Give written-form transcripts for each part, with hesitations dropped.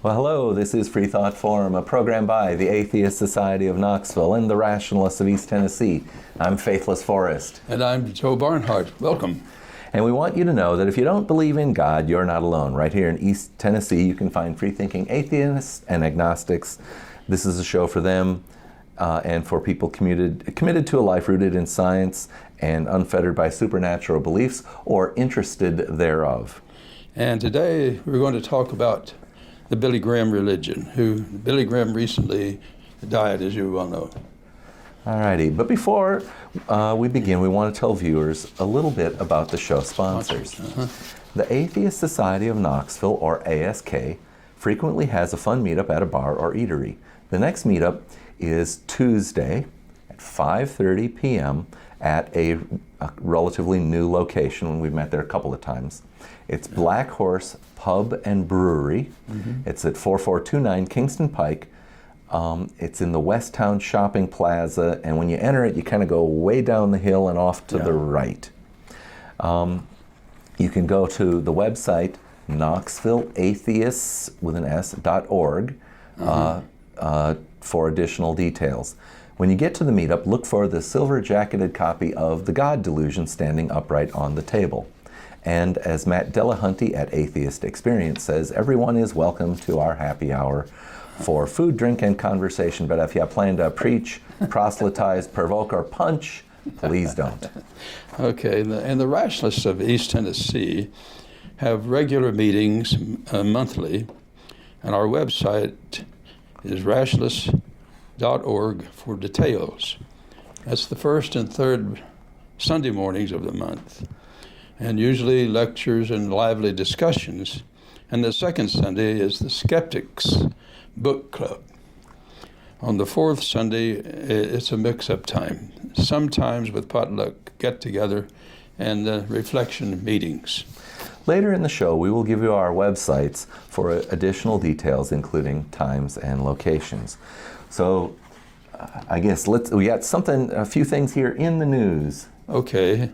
Well, hello, this is Freethought Forum, a program by the Atheist Society of Knoxville and the Rationalists of East Tennessee. I'm Faithless Forrest. And I'm Joe Barnhart. Welcome. And we want you to know that if you don't believe in God, you're not alone. Right here in East Tennessee, you can find free-thinking atheists and agnostics. This is a show for them and for people committed to a life rooted in science and unfettered by supernatural beliefs or interested thereof. And today we're going to talk about the Billy Graham religion, who Billy Graham recently died, as you well know. All righty, but before we begin, we want to tell viewers a little bit about the show sponsors. The Atheist Society of Knoxville, or ASK, frequently has a fun meetup at a bar or eatery. The next meetup is Tuesday at 5:30 p.m. at a relatively new location, when we've met there a couple of times. It's Black Horse Pub and Brewery. It's at 4429 Kingston Pike. It's in the Westtown Shopping Plaza, and when you enter it, you kind of go way down the hill and off to the right. You can go to the website knoxvilleatheists.org for additional details. When you get to the meetup, look for the silver-jacketed copy of The God Delusion standing upright on the table. And as Matt Delahunty at Atheist Experience says, everyone is welcome to our happy hour for food, drink, and conversation. But if you plan to preach, proselytize, provoke, or punch, please don't. Okay, and the Rationalists of East Tennessee have regular meetings monthly, and our website is rationalists.org for details. That's the first and third Sunday mornings of the month, and usually lectures and lively discussions. And the second Sunday is the Skeptics Book Club. On the fourth Sunday, it's a mix-up time, sometimes with potluck get-together and reflection meetings. Later in the show, we will give you our websites for additional details, including times and locations. So I guess we got a few things here in the news. Okay.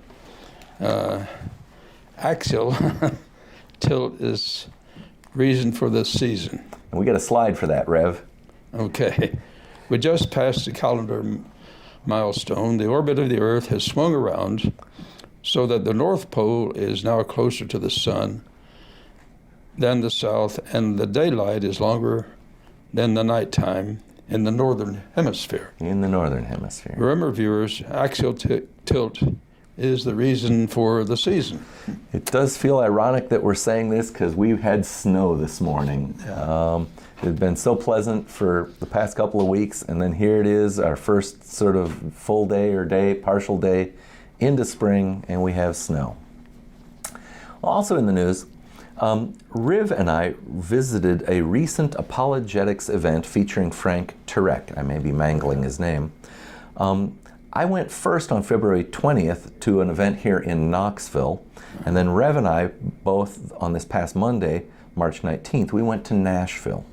Axial tilt is reason for this season. And we got a slide for that, Rev. Okay. We just passed the calendar milestone. The orbit of the Earth has swung around so that the North Pole is now closer to the sun than the South, and the daylight is longer than the nighttime in the Northern Hemisphere. In the Northern Hemisphere. Remember, viewers, axial tilt is the reason for the season. It does feel ironic that we're saying this because we had snow this morning. It had been so pleasant for the past couple of weeks, and then here it is, our first sort of full day or partial day into spring, and we have snow. Also in the news, Riv and I visited a recent apologetics event featuring Frank Turek. I may be mangling his name. I went first on February 20th to an event here in Knoxville, and then Rev and I, both on this past Monday, March 19th, we went to Nashville.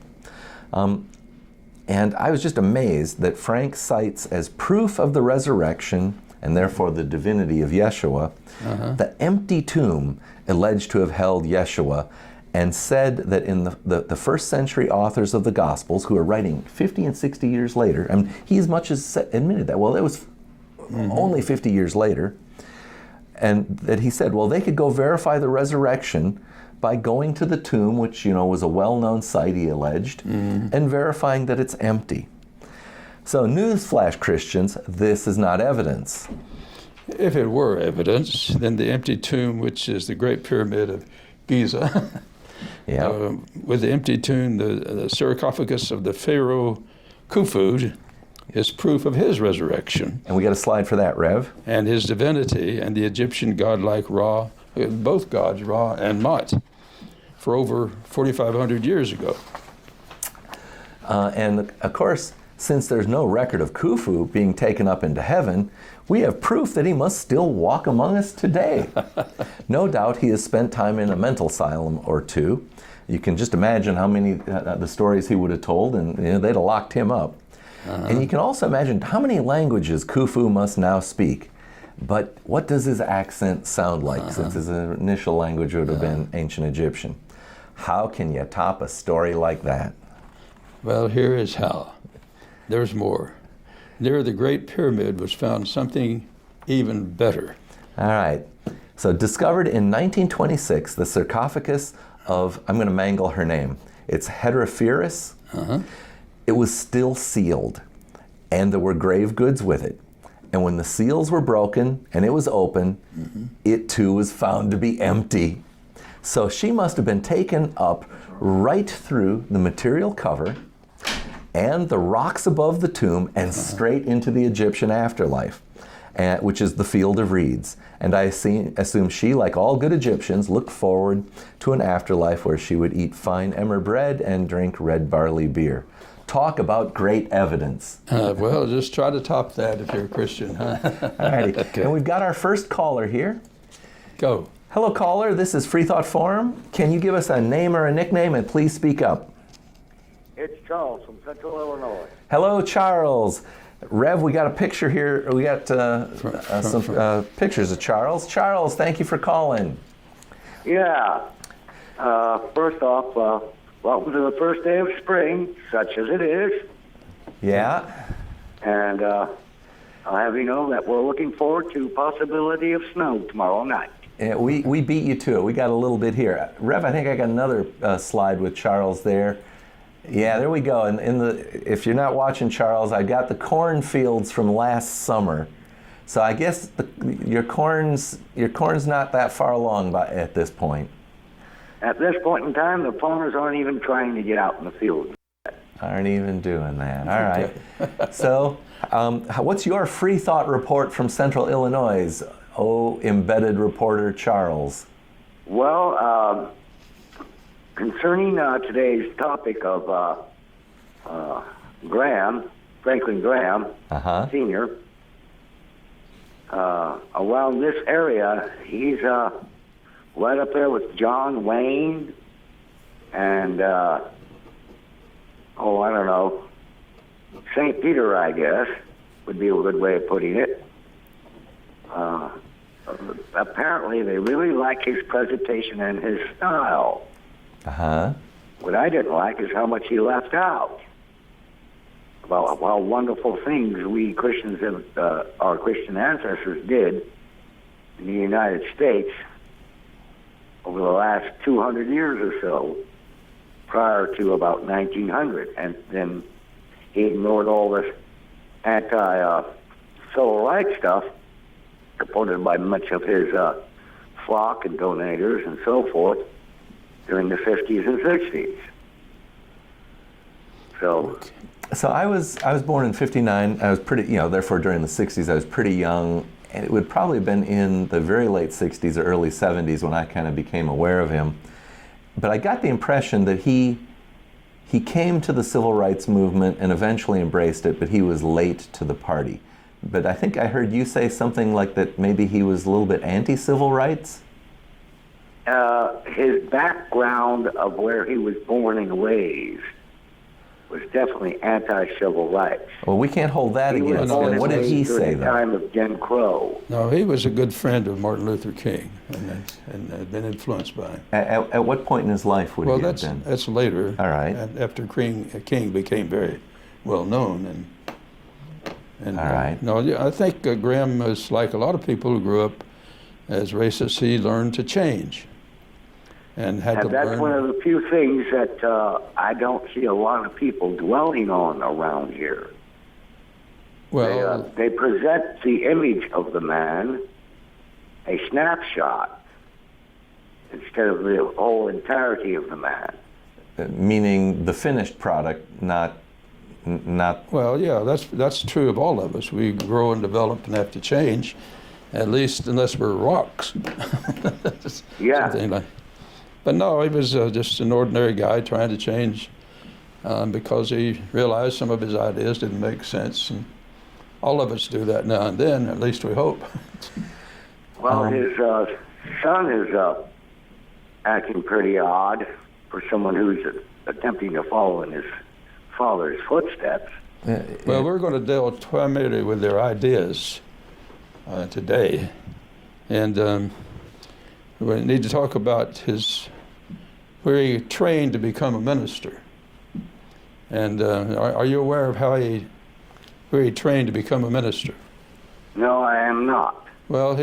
And I was just amazed that Frank cites as proof of the resurrection, and therefore the divinity of Yeshua, the empty tomb alleged to have held Yeshua, and said that in the first century authors of the Gospels, who are writing 50 and 60 years later, I mean, he as much as admitted that, well, it was only 50 years later, and that he said, well, they could go verify the resurrection by going to the tomb, which, was a well-known site, he alleged, and verifying that it's empty. So, newsflash, Christians, this is not evidence. If it were evidence, then the empty tomb, which is the Great Pyramid of Giza, with the empty tomb, the sarcophagus of the Pharaoh Khufu, is proof of his resurrection. And we got a slide for that, Rev. And his divinity and the Egyptian godlike Ra, both gods, Ra and Mut, for over 4,500 years ago. And of course, since there's no record of Khufu being taken up into heaven, we have proof that he must still walk among us today. No doubt he has spent time in a mental asylum or two. You can just imagine how many the stories he would have told, and they'd have locked him up. And you can also imagine how many languages Khufu must now speak. But what does his accent sound like, since his initial language would have been ancient Egyptian? How can you top a story like that? Well, here is how. There's more. Near the Great Pyramid was found something even better. All right. So discovered in 1926, the sarcophagus of, I'm going to mangle her name, it's Heteropheris. It was still sealed, and there were grave goods with it. And when the seals were broken and it was open, it too was found to be empty. So she must have been taken up right through the material cover and the rocks above the tomb and straight into the Egyptian afterlife, which is the field of reeds. And I assume she, like all good Egyptians, looked forward to an afterlife where she would eat fine emmer bread and drink red barley beer. Talk about great evidence. Well, just try to top that if you're a Christian, huh? All righty. Okay. And we've got our first caller here. Go. Hello, caller. This is Freethought Forum. Can you give us a name or a nickname, and please speak up? It's Charles from Central Illinois. Hello, Charles. Rev, we got a picture here. We got some pictures of Charles. Charles, thank you for calling. Yeah. First off, welcome to the first day of spring, such as it is. Yeah. And I'll have you know that we're looking forward to possibility of snow tomorrow night. Yeah, we beat you to it. We got a little bit here. Rev, I think I got another slide with Charles there. Yeah, there we go. And if you're not watching Charles, I got the cornfields from last summer. So I guess your corn's not that far along at this point. At this point in time, the farmers aren't even trying to get out in the field. Aren't even doing that. All right. So, what's your free thought report from Central Illinois? Oh, embedded reporter Charles. Well, concerning today's topic of Franklin Graham, Sr., around this area, he's right up there with John Wayne and, I don't know, St. Peter, I guess, would be a good way of putting it. Apparently, they really like his presentation and his style. What I didn't like is how much he left out about how wonderful things we Christians have, our Christian ancestors did in the United States over the last 200 years or so, prior to about 1900. And then he ignored all this anti-civil rights stuff supported by much of his flock and donators and so forth during the 50s and 60s. So I was born in '59. I was pretty, therefore during the '60s I was pretty young, and it would probably have been in the very late '60s or early '70s when I kind of became aware of him. But I got the impression that he came to the civil rights movement and eventually embraced it, but he was late to the party. But I think I heard you say something like that maybe he was a little bit anti-civil rights? His background of where he was born and raised was definitely anti-civil rights. Well, we can't hold that against him. What did he say, though? During the time of Jim Crow. No, he was a good friend of Martin Luther King and had been influenced by him. At what point in his life would he have been? Well, that's later. All right. After King became very well known. And all right. I think Graham was like a lot of people who grew up as racists. He learned to change. And that's one of the few things that I don't see a lot of people dwelling on around here. Well, they present the image of the man, a snapshot, instead of the whole entirety of the man. Meaning the finished product, not. Well, yeah, that's true of all of us. We grow and develop and have to change, at least unless we're rocks. Yeah. But no, he was just an ordinary guy trying to change because he realized some of his ideas didn't make sense. And all of us do that now and then, at least we hope. Well, his son is acting pretty odd for someone who's attempting to follow in his father's footsteps. Well, we're going to deal primarily with their ideas today. And we need to talk about where he trained to become a minister. And are you aware of where he trained to become a minister? No, I am not. Well,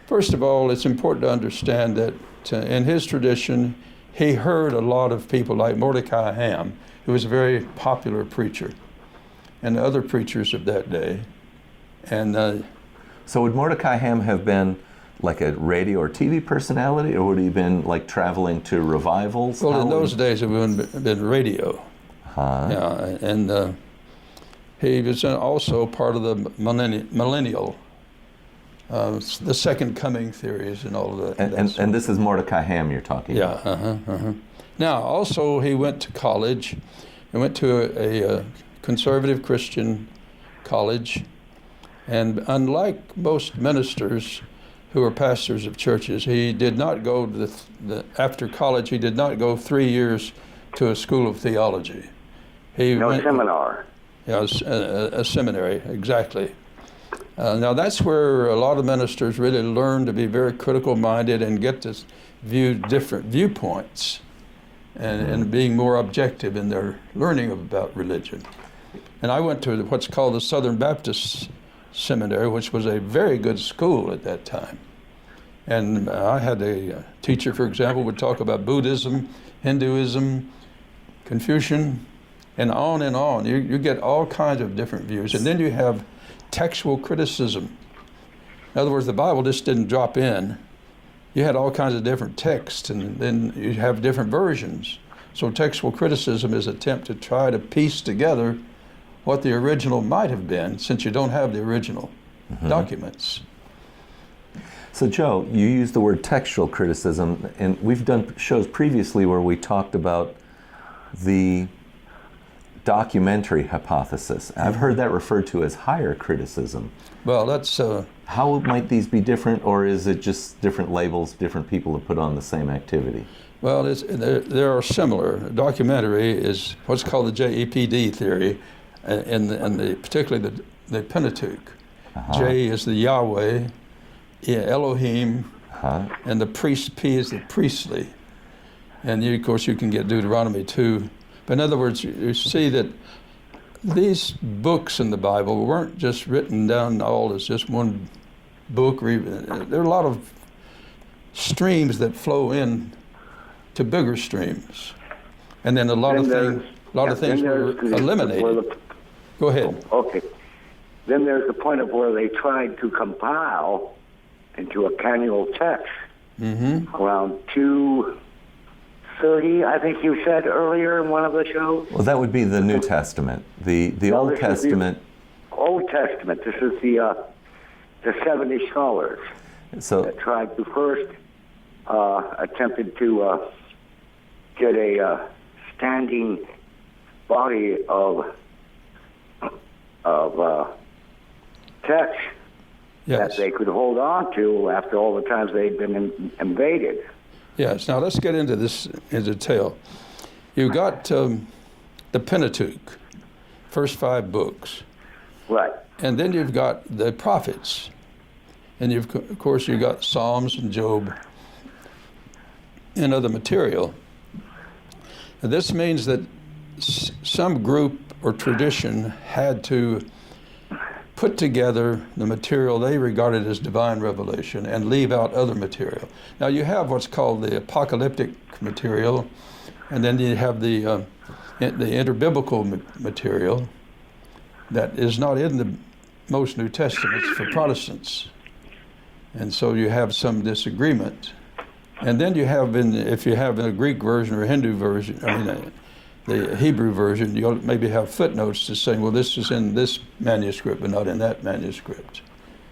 first of all, it's important to understand that in his tradition, he heard a lot of people like Mordecai Ham, who was a very popular preacher, and other preachers of that day. And so would Mordecai Ham have been like a radio or TV personality, or would he have been like traveling to revivals? Well, in those days, it would have been radio. Yeah, and he was also part of the millennial, the second coming theories and all of that. And this is Mordecai Ham you're talking about? Yeah, Now, also, he went to college. He went to a conservative Christian college. And unlike most ministers who are pastors of churches, he did not go after college, he did not go 3 years to a school of theology. Seminar. Yeah, a seminary, exactly. Now that's where a lot of ministers really learn to be very critical minded and get to view different viewpoints and being more objective in their learning about religion. And I went to what's called the Southern Baptist Seminary, which was a very good school at that time. And I had a teacher, for example, would talk about Buddhism, Hinduism, Confucian, and on and on. You get all kinds of different views. And then you have textual criticism. In other words, the Bible just didn't drop in. You had all kinds of different texts, and then you have different versions. So textual criticism is an attempt to try to piece together what the original might have been, since you don't have the original documents. So Joe, you used the word textual criticism, and we've done shows previously where we talked about the documentary hypothesis. I've heard that referred to as higher criticism. Well, that's... How might these be different, or is it just different labels, different people have put on the same activity? Well, they are similar. Documentary is what's called the JEPD theory, and particularly the Pentateuch. J is the Yahweh, Elohim, and the priest, P is the priestly. And of course you can get Deuteronomy 2. But in other words, you see that these books in the Bible weren't just written down all as just one book. There are a lot of streams that flow in to bigger streams. And then a lot of things were eliminated. Go ahead. Okay. Then there's the point of where they tried to compile into a canonical text around 230, I think you said earlier in one of the shows. Well, that would be the New Testament. The Old Testament. Old Testament. This is the 70 scholars that tried to first attempted to get a standing body of text that they could hold on to after all the times they'd been invaded. Yes. Now let's get into this in detail. You've got the Pentateuch, first 5 books. Right. And then you've got the prophets. And of course you've got Psalms and Job and other material. And this means that some group or tradition had to put together the material they regarded as divine revelation and leave out other material. Now you have what's called the apocalyptic material, and then you have the interbiblical material that is not in the most New Testaments for Protestants. And so you have some disagreement. And then you have, if you have a Greek version or a Hindu version, the Hebrew version, you'll maybe have footnotes to saying, well, this is in this manuscript but not in that manuscript.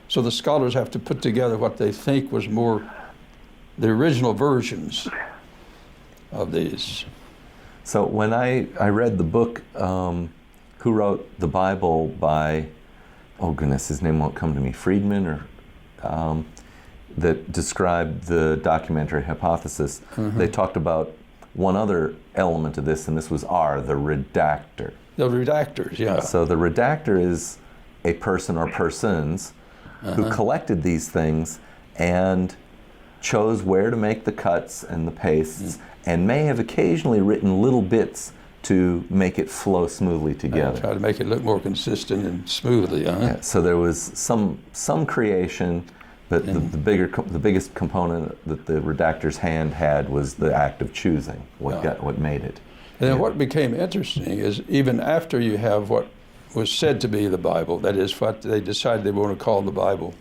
So the scholars have to put together what they think was more the original versions of these. So when I read the book, Who Wrote the Bible by, oh goodness, his name won't come to me, Friedman, or that described the documentary hypothesis, they talked about one other element of this, and this was the redactor. The redactors, yeah. So the redactor is a person or persons who collected these things and chose where to make the cuts and the pastes, and may have occasionally written little bits to make it flow smoothly together. Try to make it look more consistent and smoothly, Yeah, so there was some creation, but the biggest component that the redactor's hand had was the act of choosing what made it. And then what became interesting is even after you have what was said to be the Bible, that is what they decided they want to call the Bible,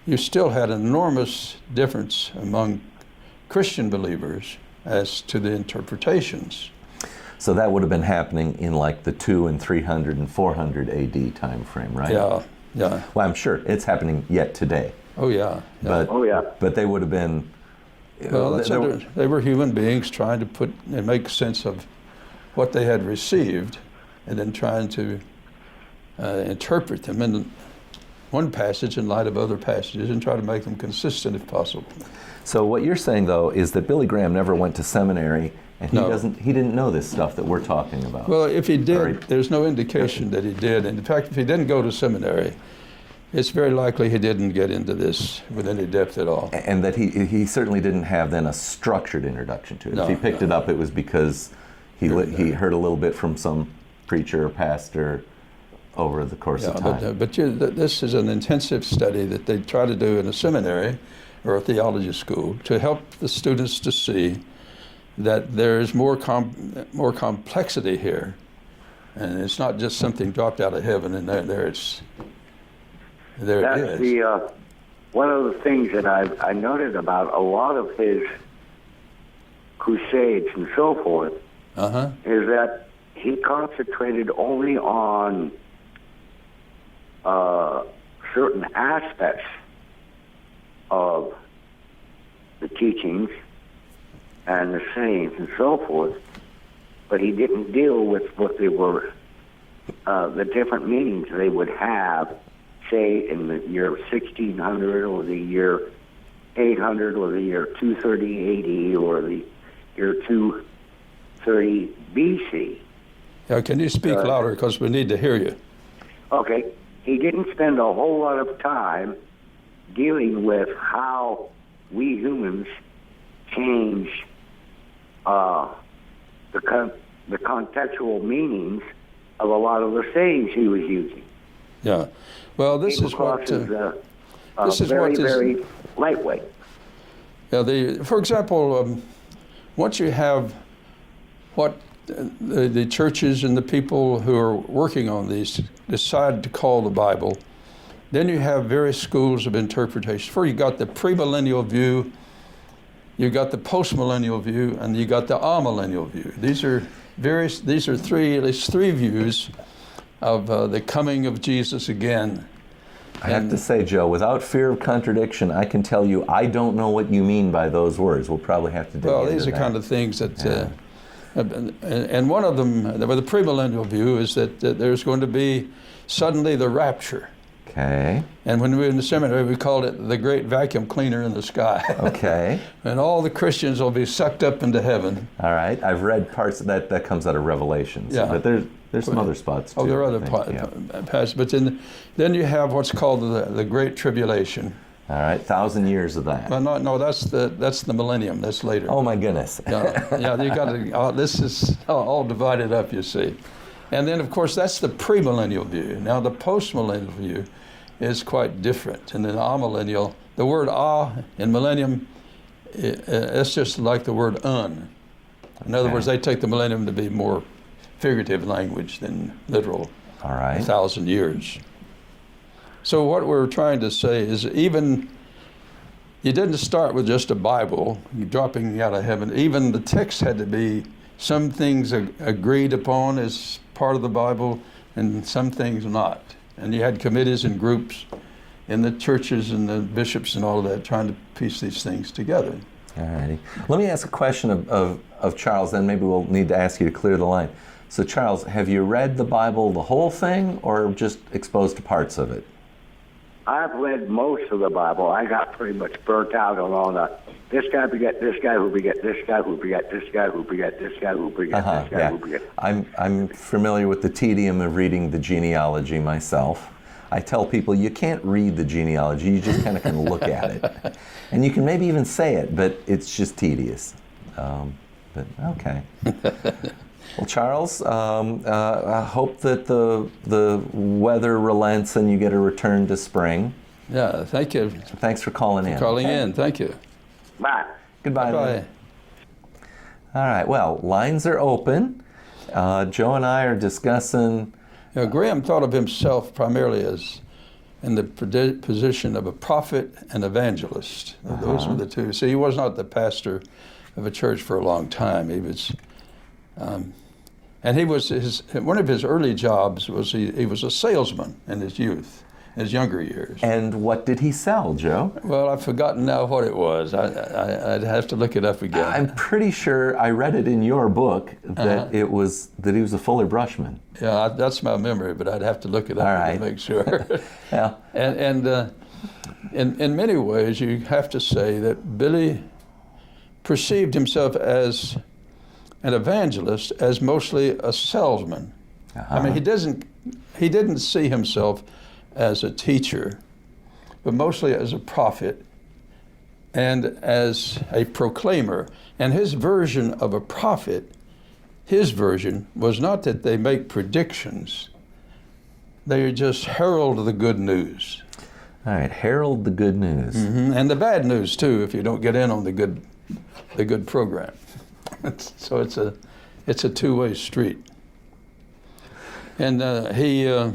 you still had an enormous difference among Christian believers as to the interpretations. So that would have been happening in like the 200 and 300 and 400 AD time frame, right? Yeah, yeah. Well, I'm sure it's happening yet today. Oh yeah. But but they would have been. Well, they were human beings trying to put and make sense of what they had received, and then trying to interpret them in one passage in light of other passages and try to make them consistent if possible. So what you're saying, though, is that Billy Graham never went to seminary, and he didn't know this stuff that we're talking about. Well, if he did, there's no indication that he did. And in fact, if he didn't go to seminary, it's very likely he didn't get into this with any depth at all. And that he certainly didn't have then a structured introduction to it. If he picked it up, it was because he heard a little bit from some preacher or pastor over the course of time. But this is an intensive study that they try to do in a seminary or a theology school to help the students to see that there is more complexity here, and it's not just something dropped out of heaven and there it is. That's one of the things that I noted about a lot of his crusades and so forth is that he concentrated only on certain aspects of the teachings and the sayings and so forth, but he didn't deal with what they were, the different meanings they would have, say, in the year 1600 or the year 800 or the year 230 AD or the year 230 BC. Yeah, can you speak louder, because we need to hear you. Okay. He didn't spend a whole lot of time dealing with how we humans change the contextual meanings of a lot of the sayings he was using. Yeah. Well, this is what very lightweight. Yeah. For example, once you have what the churches and the people who are working on these decide to call the Bible, then you have various schools of interpretation. First, you got the premillennial view, you got the postmillennial view, and you got the amillennial view. These are at least three views of the coming of Jesus again. I have to say, Joe, without fear of contradiction, I can tell you I don't know what you mean by those words. We'll probably have to dig into that. Well, these are kind of things that, and one of them, the premillennial view, is that there's going to be suddenly the rapture. Okay. And when we were in the seminary, we called it the great vacuum cleaner in the sky. Okay. And all the Christians will be sucked up into heaven. All right. I've read parts of that comes out of Revelations. Yeah. But there's some other spots too. Oh, there are other passages. But then you have what's called the Great Tribulation. All right, 1,000 years of that. Well, no, that's the millennium. That's later. Oh my goodness. Yeah, you got to. This is all divided up, you see, and then of course that's the premillennial view. Now the postmillennial view is quite different, and then amillennial. The word in millennium, it's just like the word un. In other words, they take the millennium to be more figurative language than literal. All right. 1,000 years. So what we're trying to say is even you didn't start with just a Bible dropping out of heaven. Even the text had to be some things agreed upon as part of the Bible and some things not. And you had committees and groups in the churches and the bishops and all of that trying to piece these things together. All righty. Let me ask a question of of Charles, then maybe we'll need to ask you to clear the line. So Charles, have you read the Bible, the whole thing, or just exposed to parts of it? I've read most of the Bible. I got pretty much burnt out on all the this guy beget this guy who beget this guy who beget this guy who beget this guy who beget this guy who beget. I'm familiar with the tedium of reading the genealogy myself. I tell people you can't read the genealogy, you just kind of can look at it. And you can maybe even say it, but it's just tedious. But okay. Well, Charles, I hope that the weather relents and you get a return to spring. Yeah, thank you. Thanks for calling in. Calling in, thank you. Bye. Goodbye. Bye. All right, well, lines are open. Joe and I are discussing... Graham thought of himself primarily as in the position of a prophet and evangelist. Those were the two. See, he was not the pastor of a church for a long time. He was... and he was one of his early jobs was he was a salesman in his youth, in his younger years. And what did he sell, Joe? Well, I've forgotten now what it was. I'd have to look it up again. I'm pretty sure I read it in your book that he was a Fuller Brushman. Yeah, that's my memory, but I'd have to look it up to make sure. Yeah. And in many ways, you have to say that Billy perceived himself as an evangelist, as mostly a salesman. I mean, he didn't see himself as a teacher, but mostly as a prophet and as a proclaimer. And his version of a prophet, his version was not that they make predictions, they just herald the good news. All right, herald the good news. Mm-hmm. And the bad news too, if you don't get in on the good program. So it's a two-way street. And he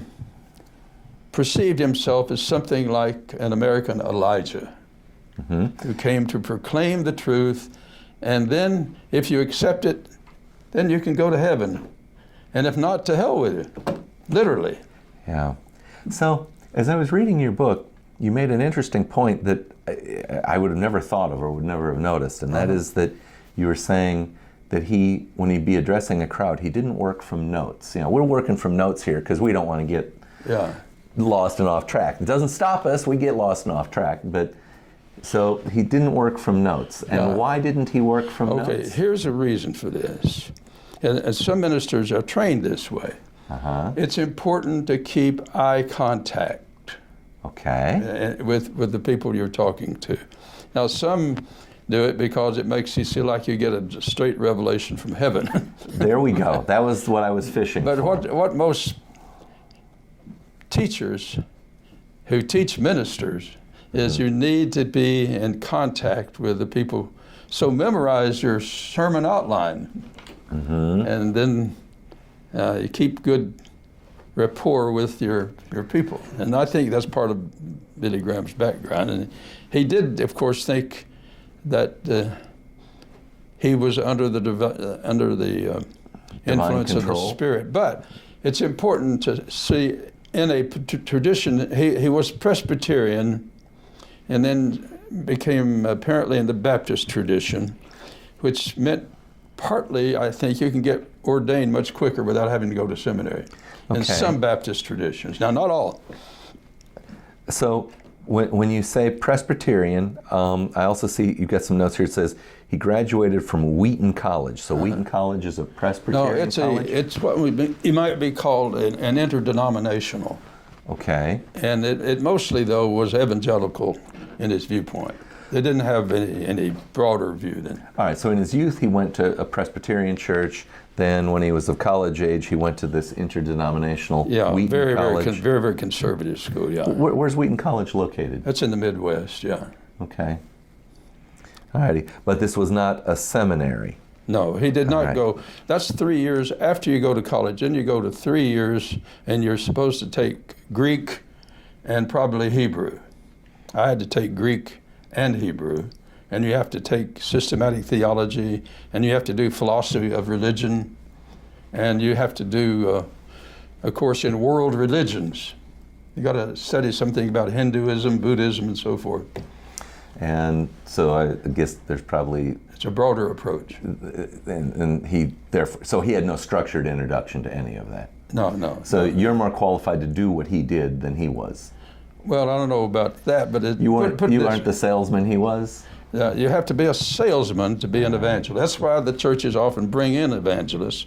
perceived himself as something like an American Elijah, who came to proclaim the truth, and then if you accept it, then you can go to heaven, and if not, to hell with it, literally. Yeah. So as I was reading your book, you made an interesting point that I would have never thought of or would never have noticed, and that is that you were saying that when he'd be addressing a crowd, he didn't work from notes. You know, we're working from notes here because we don't want to get lost and off track. It doesn't stop us, we get lost and off track. But so he didn't work from notes. And why didn't he work from notes? Okay, here's a reason for this. And some ministers are trained this way. It's important to keep eye contact. Okay. With the people you're talking to. Now, some do it because it makes you feel like you get a straight revelation from heaven. There we go. That was what I was fishing for. But what most teachers who teach ministers is you need to be in contact with the people. So memorize your sermon outline, and then you keep good rapport with your people. And I think that's part of Billy Graham's background. And he did, of course, think that he was under the influence of the Spirit. But it's important to see in a tradition, he was Presbyterian and then became apparently in the Baptist tradition, which meant partly, I think, you can get ordained much quicker without having to go to seminary. In some Baptist traditions. Now, not all. So when you say Presbyterian, I also see you've got some notes here. It says he graduated from Wheaton College. So Wheaton College is a Presbyterian college? No, it's what you might be called an interdenominational. Okay. And it mostly, though, was evangelical in its viewpoint. They didn't have any broader view then. All right, so in his youth he went to a Presbyterian church. Then when he was of college age, he went to this interdenominational Wheaton College. Very, very conservative school, yeah. Where's Wheaton College located? That's in the Midwest, yeah. Okay. All righty. But this was not a seminary. No, he did not go. That's 3 years after you go to college. Then you go to 3 years, and you're supposed to take Greek and probably Hebrew. I had to take Greek and Hebrew, and you have to take systematic theology, and you have to do philosophy of religion, and you have to do a course in world religions. You got to study something about Hinduism, Buddhism, and so forth. And so I guess there's probably, It's a broader approach. and he therefore, so he had no structured introduction to any of that. No. So you're more qualified to do what he did than he was. Well, I don't know about that, but You aren't the salesman he was? You have to be a salesman to be an evangelist. That's why the churches often bring in evangelists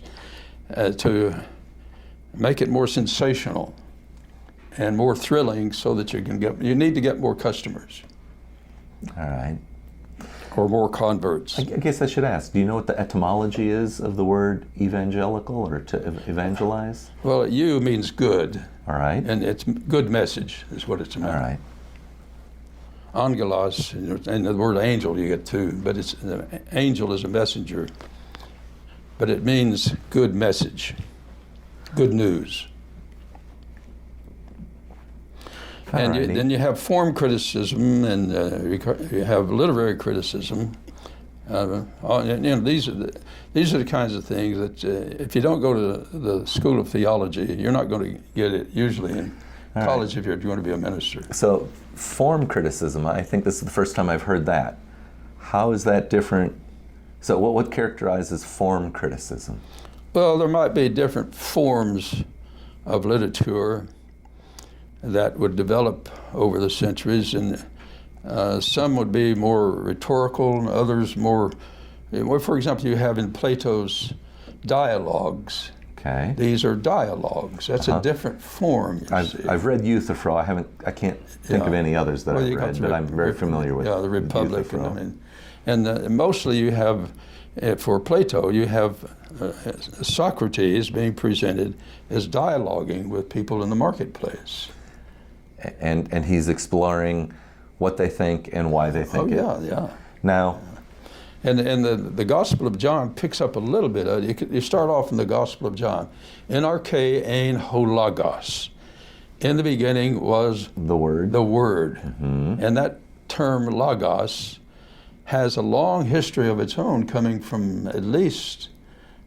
to make it more sensational and more thrilling, so that you need to get more customers. All right. Or more converts. I guess I should ask, do you know what the etymology is of the word evangelical, or to evangelize? Well, "you" means good. All right. And it's good message is what it's about. All right. Angelos, and the word angel you get too, but angel is a messenger. But it means good message, good news. And then you have form criticism, and you have literary criticism. These are the kinds of things that if you don't go to the School of Theology, you're not going to get it usually in college if you're going to be a minister. So form criticism, I think this is the first time I've heard that. How is that different? So what characterizes form criticism? Well, there might be different forms of literature that would develop over the centuries, and some would be more rhetorical, and others more. For example, you have in Plato's dialogues. Okay. These are dialogues. That's a different form. I've read Euthyphro. I can't think of any others that I've read, but I'm very familiar with. Yeah, the Republic, Euthyphro. and mostly you have, for Plato, you have Socrates being presented as dialoguing with people in the marketplace. And he's exploring what they think and why they think it. Yeah. Now, and the Gospel of John picks up a little bit of it. You start off in the Gospel of John. En arche ein ho logos. In the beginning was the Word. The Word. Mm-hmm. And that term logos has a long history of its own, coming from at least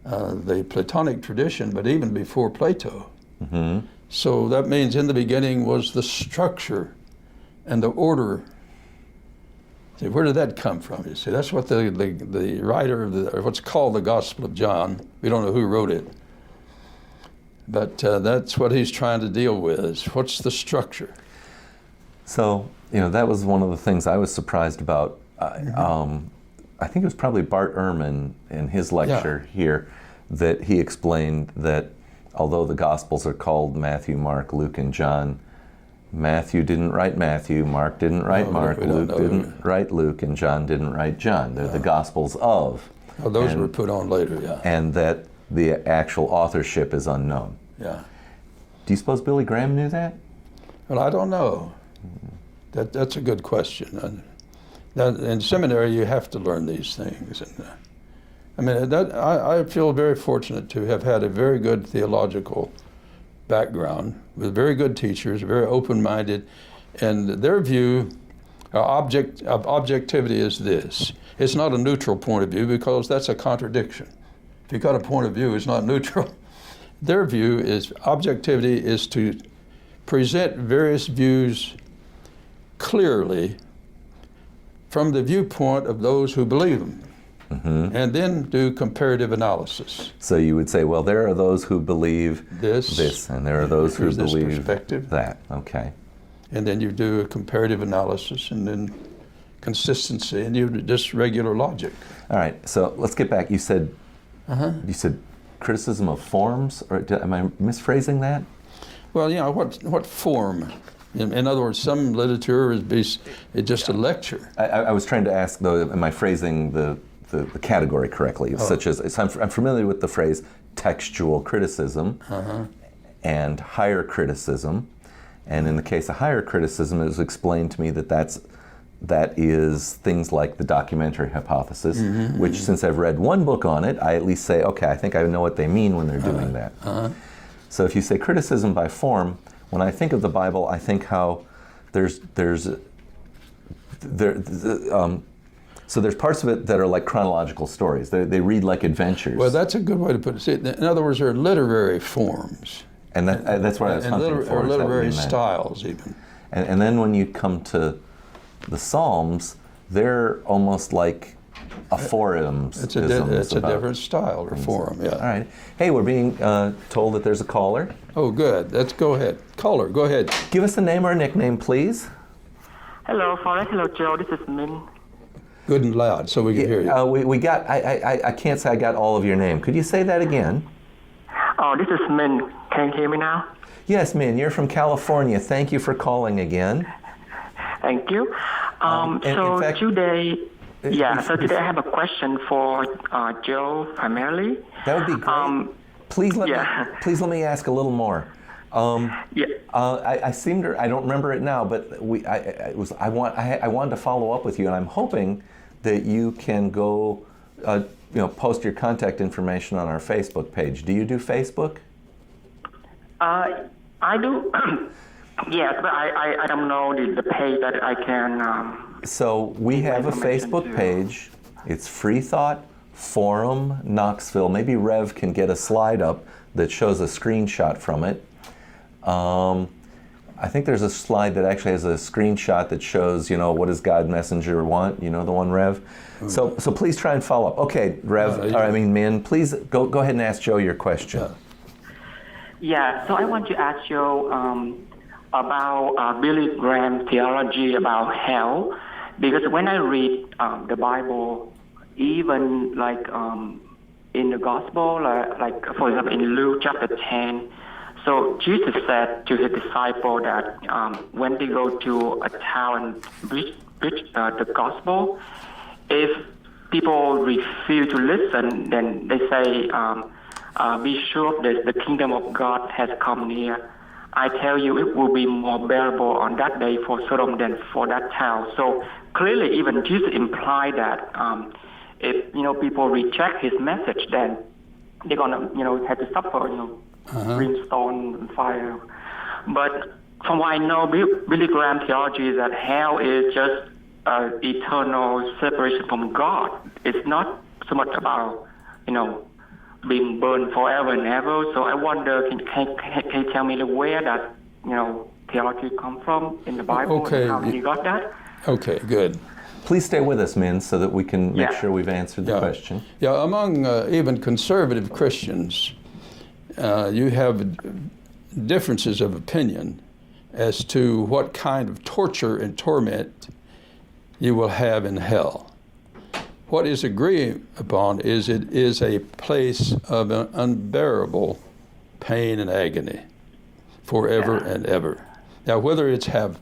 the Platonic tradition, but even before Plato. Mm-hmm. So that means in the beginning was the structure and the order. See, where did that come from? You see, that's what the writer of what's called the Gospel of John, we don't know who wrote it, but that's what he's trying to deal with, is what's the structure. So, that was one of the things I was surprised about. I think it was probably Bart Ehrman in his lecture here that he explained that although the Gospels are called Matthew, Mark, Luke, and John, Matthew didn't write Matthew, Mark didn't write Mark, Luke didn't write Luke, and John didn't write John. They're the Gospels of. Oh, those were put on later, yeah. And that the actual authorship is unknown. Yeah. Do you suppose Billy Graham knew that? Well, I don't know. That's a good question. In seminary, you have to learn these things. And, I feel very fortunate to have had a very good theological background with very good teachers, very open-minded, and their view of objectivity is this. It's not a neutral point of view, because that's a contradiction. If you've got a point of view, it's not neutral. Their view is objectivity is to present various views clearly from the viewpoint of those who believe them. Mm-hmm. And then do comparative analysis. So you would say, well, there are those who believe this and there are those who believe that. Okay. And then you do a comparative analysis, and then consistency, and you just regular logic. All right. So let's get back. You said criticism of forms, or am I misphrasing that? Well, what form? In other words, some literature is just a lecture. I was trying to ask, though, am I phrasing the category correctly? Such as, I'm familiar with the phrase textual criticism and higher criticism. And in the case of higher criticism, it was explained to me that is things like the documentary hypothesis, which, since I've read one book on it, I at least say, okay, I think I know what they mean when they're doing that. So if you say criticism by form, when I think of the Bible, I think how there's parts of it that are like chronological stories. They read like adventures. Well, that's a good way to put it. See, in other words, there are literary forms. And that's what I was hunting for. Or literary styles, even. And then when you come to the Psalms, They're almost like a forum. It's a different style or forum, yeah. All right. Hey, we're being told that there's a caller. Oh, good. Let's go ahead. Caller, go ahead. Give us a name or a nickname, please. Hello, Forrest. Hello, Joe. This is Min. Good and loud so we can hear you. We got, I can't say I got all of your name. Could you say that again? Oh, this is Min. Can you hear me now? Yes, Min, you're from California. Thank you for calling again. Thank you. In fact, today I have a question for Joe primarily. That would be great. Please let me ask a little more. I seem to, I don't remember it now, but I wanted to follow up with you, and I'm hoping that you can go, post your contact information on our Facebook page. Do you do Facebook? I do. Yes, but I don't know the page that I can. So we have a Facebook page. It's Freethought Forum Knoxville. Maybe Rev can get a slide up that shows a screenshot from it. I think there's a slide that actually has a screenshot that shows, what does God Messenger want? You know the one, Rev? So please try and follow up. Okay, Rev, Min, please go ahead and ask Joe your question. Yeah, so I want to ask you about Billy Graham's theology about hell, because when I read the Bible, even like in the Gospel, like for example in Luke chapter 10, so Jesus said to his disciple that when they go to a town and preach the Gospel, if people refuse to listen, then they say, be sure that the kingdom of God has come near. I tell you, it will be more bearable on that day for Sodom than for that town. So clearly, even Jesus implied that if people reject his message, then they're gonna have to suffer brimstone and fire. But from what I know, Billy Graham theology is that hell is just eternal separation from God. It's not so much about being burned forever and ever. So I wonder, can you tell me where that theology come from in the Bible? Okay. And how you got that? Okay, good. Please stay with us, Min, so that we can make sure we've answered the question. Yeah, among even conservative Christians, you have differences of opinion as to what kind of torture and torment you will have in hell. What is agreed upon is it is a place of an unbearable pain and agony forever and ever. Now, whether it's have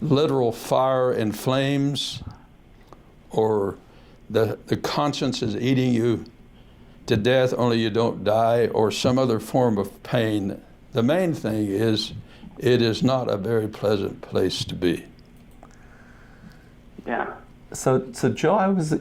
literal fire and flames, or the conscience is eating you to death, only you don't die, or some other form of pain, the main thing is it is not a very pleasant place to be. Yeah. So Joe,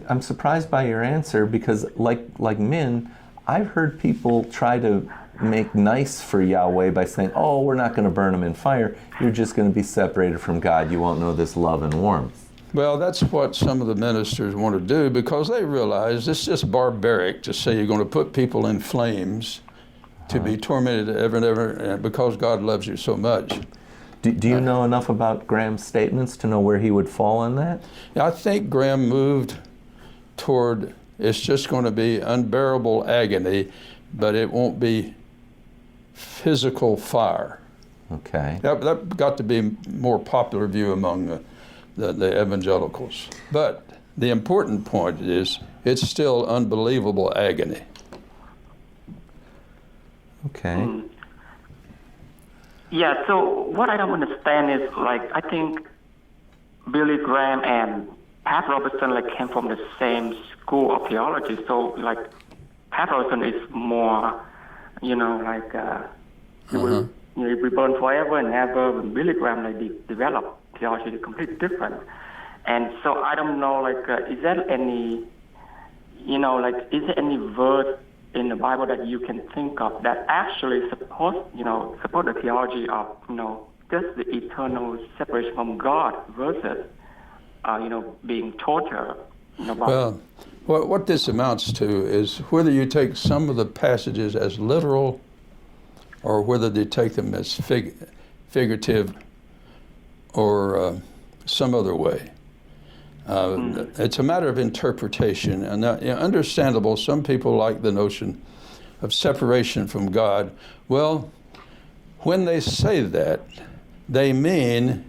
I'm surprised by your answer, because like Min, I've heard people try to make nice for Yahweh by saying, oh, we're not going to burn them in fire. You're just going to be separated from God. You won't know this love and warmth. Well, that's what some of the ministers want to do, because they realize it's just barbaric to say you're going to put people in flames to be tormented ever and ever because God loves you so much. Do you know enough about Graham's statements to know where he would fall on that? Yeah, I think Graham moved toward it's just going to be unbearable agony, but it won't be physical fire. Okay. That got to be more popular view among the evangelicals. But the important point is it's still unbelievable agony. Okay. Yeah, so what I don't understand is, I think Billy Graham and Pat Robertson, came from the same school of theology. So, Pat Robertson is more, you will be burned forever and ever. Billy Graham, they develop theology completely different. And so I don't know, is there any, is there any verse in the Bible that you can think of that actually support the theology of, just the eternal separation from God versus, being tortured? Well, what this amounts to is whether you take some of the passages as literal or whether they take them as figurative or some other way. It's a matter of interpretation, and understandable. Some people like the notion of separation from God. Well, when they say that, they mean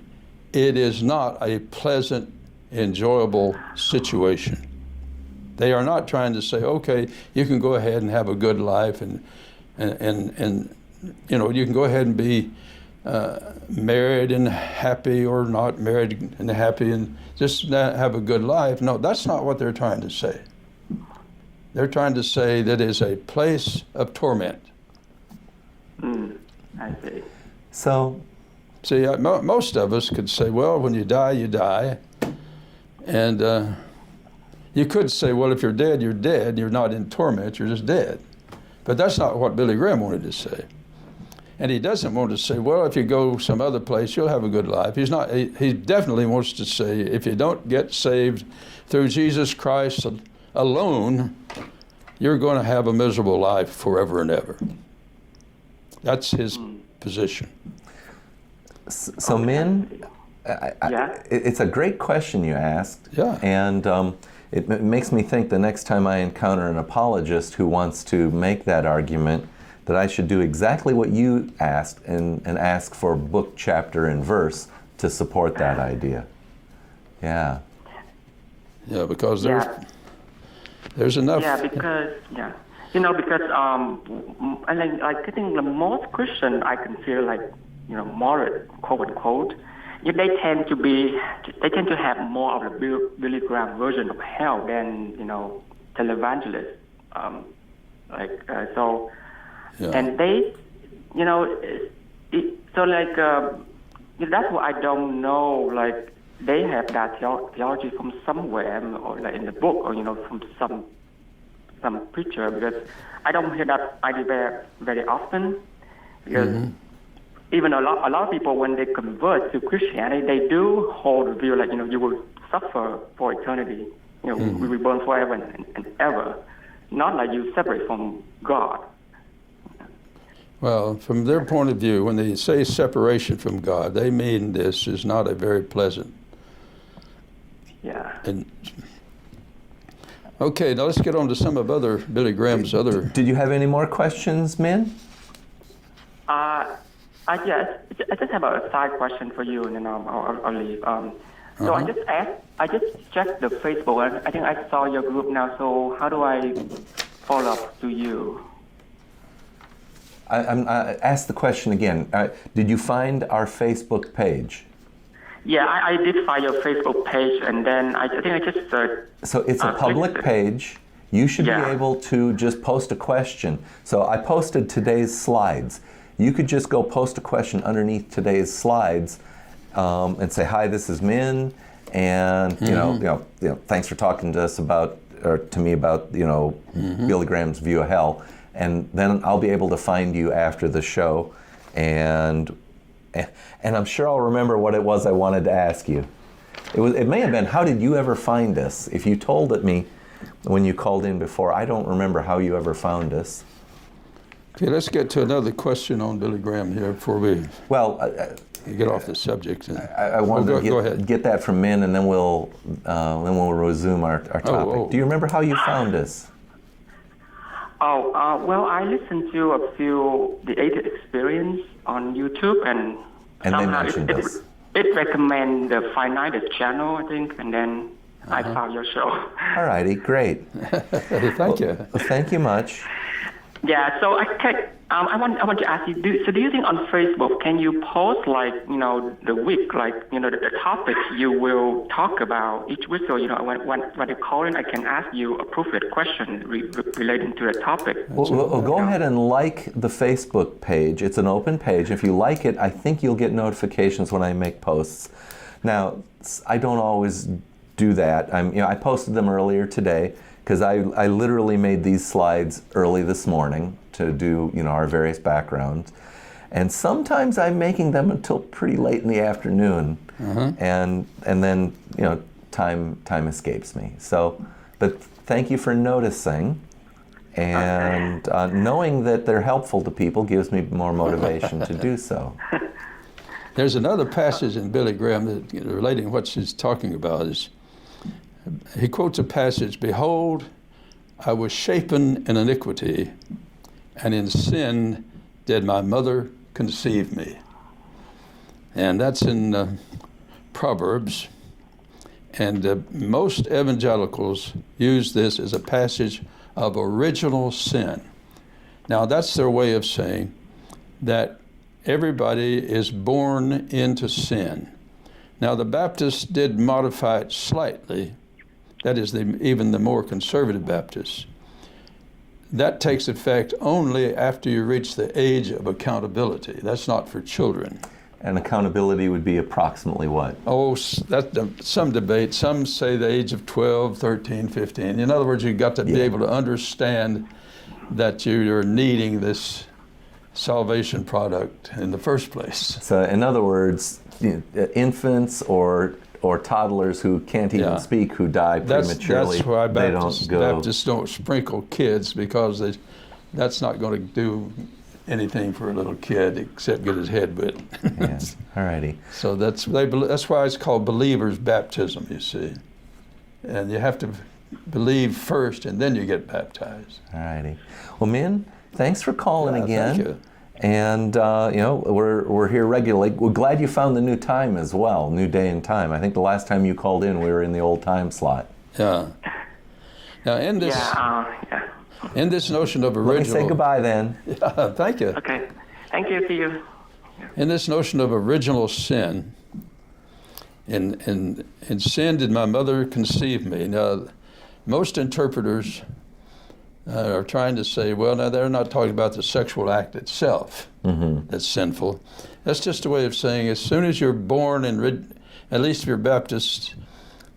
it is not a pleasant, enjoyable situation. They are not trying to say, okay, you can go ahead and have a good life, and you can go ahead and be married and happy, or not married and happy and just have a good life. No, that's not what they're trying to say. They're trying to say that is a place of torment. I see. So, see, most of us could say, well, when you die, you die. And you could say, well, if you're dead, you're dead. You're not in torment, you're just dead. But that's not what Billy Graham wanted to say. And he doesn't want to say, well, if you go some other place, you'll have a good life. He definitely wants to say, if you don't get saved through Jesus Christ alone, you're going to have a miserable life forever and ever. That's his position. So Min, it's a great question you asked. Yeah. And it makes me think the next time I encounter an apologist who wants to make that argument, that I should do exactly what you asked and ask for book, chapter, and verse to support that idea. Yeah. Yeah, because there's enough. Yeah, because I think the most Christian I consider moderate, quote unquote, they tend to have more of the Billy Graham version of hell than televangelists. Yeah. And they, that's what I don't know. Like, they have that theology from somewhere, or like in the book, or from some preacher, because I don't hear that idea very often. Because even a lot of people, when they convert to Christianity, they do hold the view like you will suffer for eternity. We will be born forever and ever. Not like you separate from God. Well, from their point of view, when they say separation from God, they mean this is not a very pleasant. Yeah. And okay, now let's get on to some of Billy Graham's other. Did you have any more questions, Min? I just have a side question for you, and then I'll leave. So I just checked the Facebook, and I think I saw your group now. So how do I follow up to you? I asked the question again. Did you find our Facebook page? Yeah, I did find your Facebook page, and then I think I just So it's a public page. You should be able to just post a question. So I posted today's slides. You could just go post a question underneath today's slides and say, "Hi, this is Min, and thanks for talking to us about Billy Graham's view of hell." And then I'll be able to find you after the show, and I'm sure I'll remember what it was I wanted to ask you. It may have been, how did you ever find us? If you told it me when you called in before, I don't remember how you ever found us. Okay, let's get to another question on Billy Graham here before we get off the subject. I wanted to get that from Min, and then we'll resume our topic. Do you remember how you found us? Well, I listened to a few The Atheist Experience on YouTube, and they mentioned us. It recommended the Finite channel, I think, and then I found your show. All righty, great. Thank you. Well, thank you much. Yeah, so I want to ask you. Do you think on Facebook can you post the week, the topics you will talk about each week? So when you call in, I can ask you appropriate question relating to the topic. Well, go ahead and like the Facebook page. It's an open page. If you like it, I think you'll get notifications when I make posts. Now, I don't always do that. I posted them earlier today, because I literally made these slides early this morning to do our various backgrounds, and sometimes I'm making them until pretty late in the afternoon, and then time escapes me. So, but thank you for noticing, and knowing that they're helpful to people gives me more motivation to do so. There's another passage in Billy Graham that relating what she's talking about is he quotes a passage, "Behold, I was shapen in iniquity, and in sin did my mother conceive me." And that's in Proverbs. And most evangelicals use this as a passage of original sin. Now, that's their way of saying that everybody is born into sin. Now, the Baptists did modify it slightly. That is, even the more conservative Baptists. That takes effect only after you reach the age of accountability. That's not for children. And accountability would be approximately what? Oh, that's some debate. Some say the age of 12, 13, 15. In other words, you've got to be able to understand that you're needing this salvation product in the first place. So in other words, infants or toddlers who can't even speak, who die prematurely, that's why Baptists don't sprinkle kids, because that's not going to do anything for a little kid except get his head wet. Yeah. All righty. So that's why it's called believer's baptism, you see. And you have to believe first, and then you get baptized. All righty. Well, Min, thanks for calling again. Thank you. And we're here regularly. We're glad you found the new time as well, new day and time. I think the last time you called in, we were in the old time slot. Yeah. Now, in this notion of original. Let me say goodbye then. Yeah, thank you. Okay. Thank you. See you. In this notion of original sin, in sin did my mother conceive me. Now, most interpreters are trying to say, well, now they're not talking about the sexual act itself that's sinful. That's just a way of saying as soon as you're born, and at least if you're Baptist,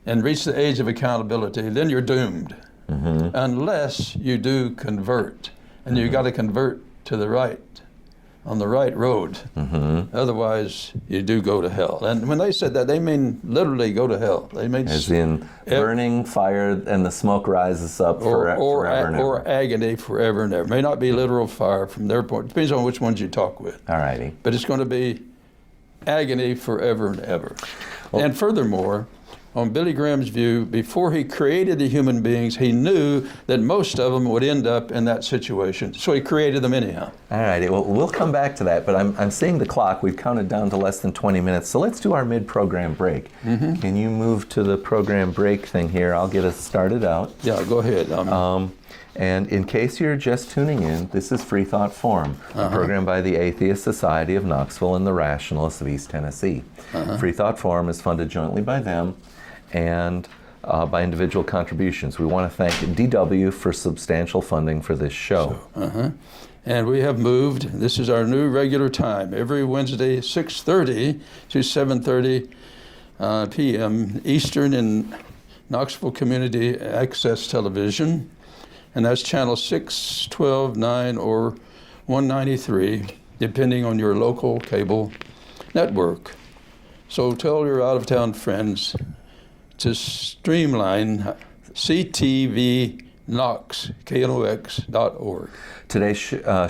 and reach the age of accountability, then you're doomed. Unless you do convert. And you've got to convert to the right, on the right road. Otherwise, you do go to hell. And when they said that, they mean literally go to hell. They mean as in burning fire and the smoke rises up forever and ever. Or agony forever and ever. May not be literal fire from their point. Depends on which ones you talk with. All righty. But it's going to be agony forever and ever. Well, and furthermore, on Billy Graham's view, before he created the human beings, he knew that most of them would end up in that situation. So he created them anyhow. All righty. Well, we'll come back to that, but I'm seeing the clock. We've counted down to less than 20 minutes. So let's do our mid-program break. Can you move to the program break thing here? I'll get us started out. Yeah, go ahead. And in case you're just tuning in, this is Freethought Forum, a program by the Atheist Society of Knoxville and the Rationalists of East Tennessee. Freethought Forum is funded jointly by them and by individual contributions. We want to thank DW for substantial funding for this show. And we have moved. This is our new regular time, every Wednesday, 6:30 to 7:30 p.m. Eastern in Knoxville Community Access Television. And that's channel 6, 12, 9, or 193, depending on your local cable network. So tell your out-of-town friends to streamline ctvknox.org. Today's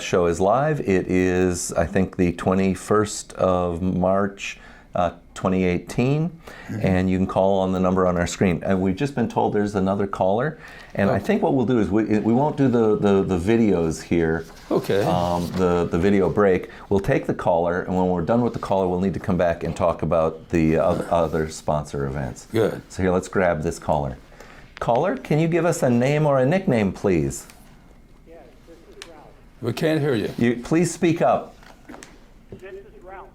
show is live. It is, I think, the 21st of March, 2018, and you can call on the number on our screen. And we've just been told there's another caller, and I think what we'll do is we won't do the videos here. Okay. The video break. We'll take the caller, and when we're done with the caller, we'll need to come back and talk about the other sponsor events. Good. So here, let's grab this caller. Caller, can you give us a name or a nickname, please? Yes, this is Ralph. We can't hear you. Please speak up. This is Ralph.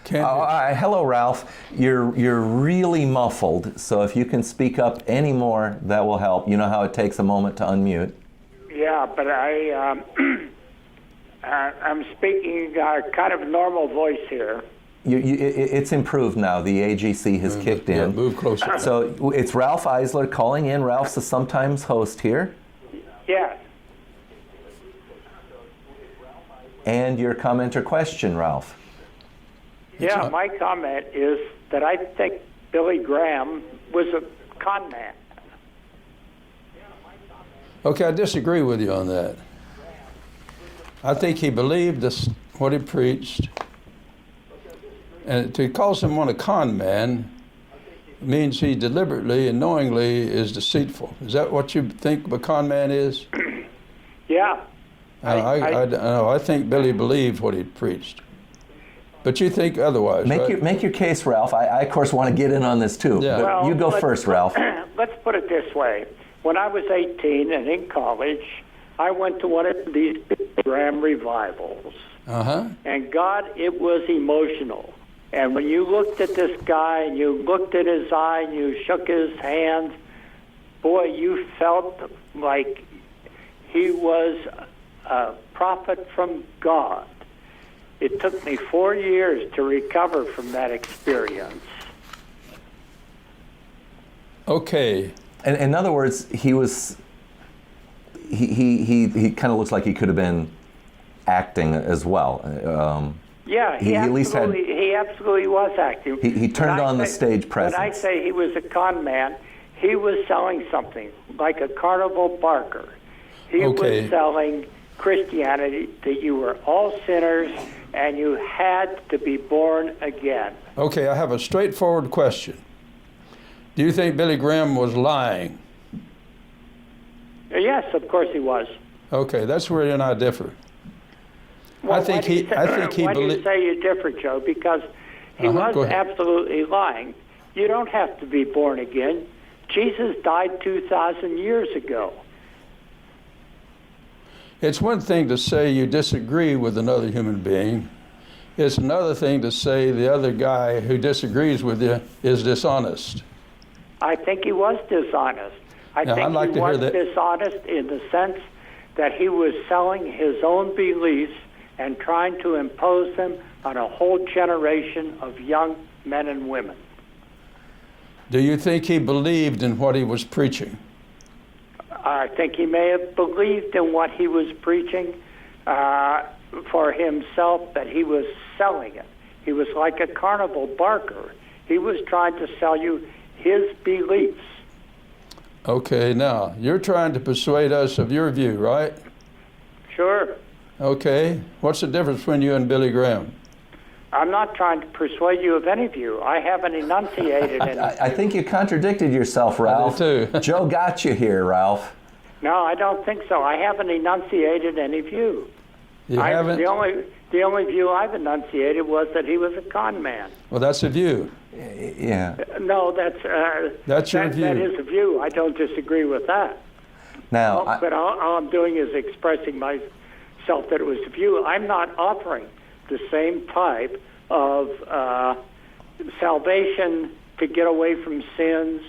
Hello, Ralph. You're really muffled, so if you can speak up any more, that will help. You know how it takes a moment to unmute. Yeah, but I'm speaking kind of normal voice here. It's improved now. The AGC has kicked in. Yeah, move closer. So it's Ralph Eisler calling in. Ralph's a sometimes host here. Yes. And your comment or question, Ralph? Yeah, my comment is that I think Billy Graham was a con man. Okay, I disagree with you on that. I think he believed what he preached. And to call someone a con man means he deliberately and knowingly is deceitful. Is that what you think a con man is? Yeah. I think Billy believed what he preached. But you think otherwise, right? Make your case, Ralph. I of course, want to get in on this, too. Yeah. But Well, you go first, Ralph. Let's put it this way. When I was 18 and in college, I went to one of these Graham revivals. Uh-huh. And God, it was emotional. And when you looked at this guy and you looked at his eye and you shook his hand, boy, you felt like he was a prophet from God. It took me 4 years to recover from that experience. Okay. And in other words, he kind of looks like he could have been acting as well. Yeah, he absolutely was acting. He turned on the stage presence. When I say he was a con man, he was selling something like a carnival barker. He was selling Christianity, that you were all sinners and you had to be born again. Okay, I have a straightforward question. Do you think Billy Graham was lying? Yes, of course he was. Okay, that's where you and I differ. Well, I think he why do you say you differ, Joe? Because he was absolutely lying. You don't have to be born again. Jesus died 2,000 years ago. It's one thing to say you disagree with another human being. It's another thing to say the other guy who disagrees with you is dishonest. I think he was dishonest. I think he was dishonest in the sense that he was selling his own beliefs and trying to impose them on a whole generation of young men and women. Do you think he believed in what he was preaching? I think he may have believed in what he was preaching for himself, but he was selling it. He was like a carnival barker. He was trying to sell you his beliefs. Okay, now, you're trying to persuade us of your view, right? Sure. Okay. What's the difference between you and Billy Graham? I'm not trying to persuade you of any view. I haven't enunciated anything. I think you contradicted yourself, Ralph. I do too. Joe got you here, Ralph. No, I don't think so. I haven't enunciated any view. You haven't? The only view I've enunciated was that he was a con man. Well, that's a view. Yeah. No, that's your view. That is a view. I don't disagree with that. Now, But all I'm doing is expressing myself that it was a view. I'm not offering the same type of salvation to get away from sins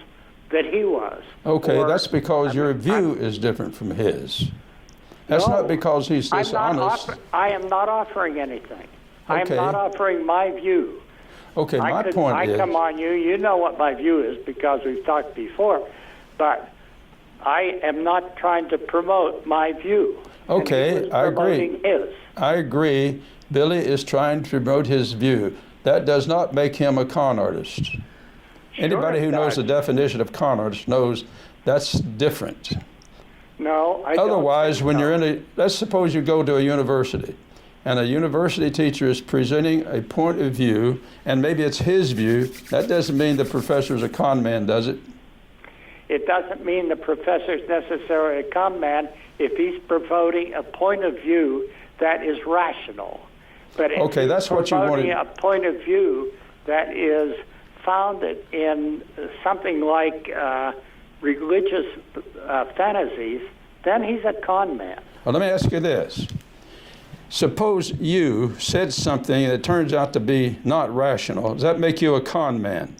that he was. Okay, that's because your view is different from his. That's not because he's dishonest. I am not offering anything. I am Okay. not offering my view. Okay, my point is... I come on you. You know what my view is because we've talked before. But I am not trying to promote my view. Okay, I agree. His. I agree. Billy is trying to promote his view. That does not make him a con artist. Anybody who knows the definition of con artist knows that's different. No, I Otherwise, don't when think you're let's suppose you go to a university, and a university teacher is presenting a point of view, and maybe it's his view. That doesn't mean the professor is a con man, does it? It doesn't mean the professor is necessarily a con man if he's promoting a point of view that is rational. But if okay, that's what you wanted. A point of view that is founded in something like religious fantasies, then he's a con man. Well, let me ask you this. Suppose you said something that turns out to be not rational. Does that make you a con man?